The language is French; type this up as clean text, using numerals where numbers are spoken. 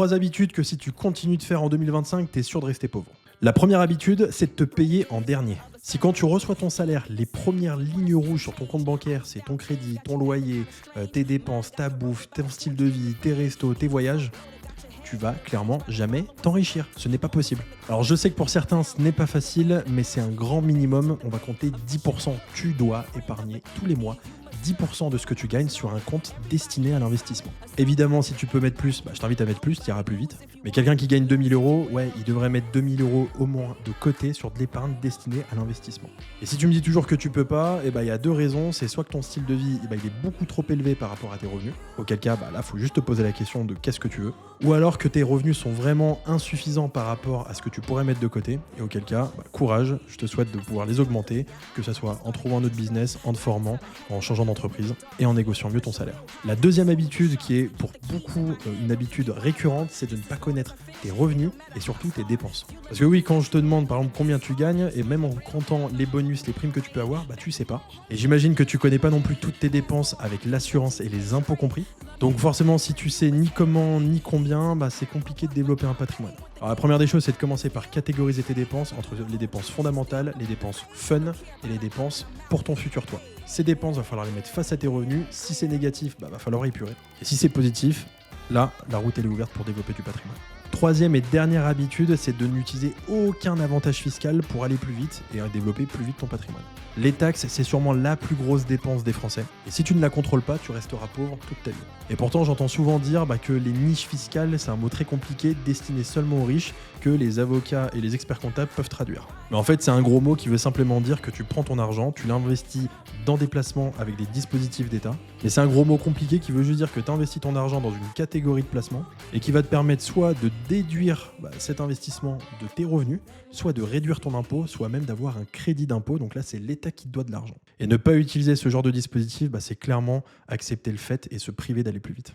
3 habitudes que si tu continues de faire en 2025, t'es sûr de rester pauvre. La première habitude, c'est de te payer en dernier. Si quand tu reçois ton salaire, les premières lignes rouges sur ton compte bancaire, c'est ton crédit, ton loyer, tes dépenses, ta bouffe, ton style de vie, tes restos, tes voyages, tu vas clairement jamais t'enrichir. Ce n'est pas possible. Alors je sais que pour certains, ce n'est pas facile, mais c'est un grand minimum. On va compter 10%. Tu dois épargner tous les mois 10% de ce que tu gagnes sur un compte destiné à l'investissement. Évidemment, si tu peux mettre plus, je t'invite à mettre plus, tu iras plus vite. Mais quelqu'un qui gagne 2000 euros, ouais, il devrait mettre 2000 euros au moins de côté sur de l'épargne destinée à l'investissement. Et si tu me dis toujours que tu peux pas, il y a 2 raisons. C'est soit que ton style de vie, il est beaucoup trop élevé par rapport à tes revenus, auquel cas, là, faut juste te poser la question de qu'est-ce que tu veux. Ou alors que tes revenus sont vraiment insuffisants par rapport à ce que tu pourrais mettre de côté, et auquel cas, courage, je te souhaite de pouvoir les augmenter, que ce soit en trouvant un autre business, en te formant, en changeant d'entreprise et en négociant mieux ton salaire. La deuxième habitude, qui est pour beaucoup une habitude récurrente, c'est de ne pas connaître tes revenus et surtout tes dépenses. Parce que oui, quand je te demande par exemple combien tu gagnes, et même en comptant les bonus, les primes que tu peux avoir, tu sais pas. Et j'imagine que tu connais pas non plus toutes tes dépenses avec l'assurance et les impôts compris. Donc forcément, si tu sais ni comment ni combien, c'est compliqué de développer un patrimoine. Alors la première des choses, c'est de commencer par catégoriser tes dépenses entre les dépenses fondamentales, les dépenses fun et les dépenses pour ton futur toi. Ces dépenses, va falloir les mettre face à tes revenus. Si c'est négatif, va falloir épurer. Et si c'est positif, là, la route elle est ouverte pour développer du patrimoine. Troisième et dernière habitude, c'est de n'utiliser aucun avantage fiscal pour aller plus vite et développer plus vite ton patrimoine. Les taxes, c'est sûrement la plus grosse dépense des Français. Et si tu ne la contrôles pas, tu resteras pauvre toute ta vie. Et pourtant, j'entends souvent dire que les niches fiscales, c'est un mot très compliqué destiné seulement aux riches que les avocats et les experts comptables peuvent traduire. Mais en fait, c'est un gros mot qui veut simplement dire que tu prends ton argent, tu l'investis dans des placements avec des dispositifs d'État. Mais c'est un gros mot compliqué qui veut juste dire que tu investis ton argent dans une catégorie de placement et qui va te permettre soit de déduire cet investissement de tes revenus, soit de réduire ton impôt, soit même d'avoir un crédit d'impôt. Donc là, c'est l'État qui te doit de l'argent. Et ne pas utiliser ce genre de dispositif, c'est clairement accepter le fait et se priver d'aller plus vite.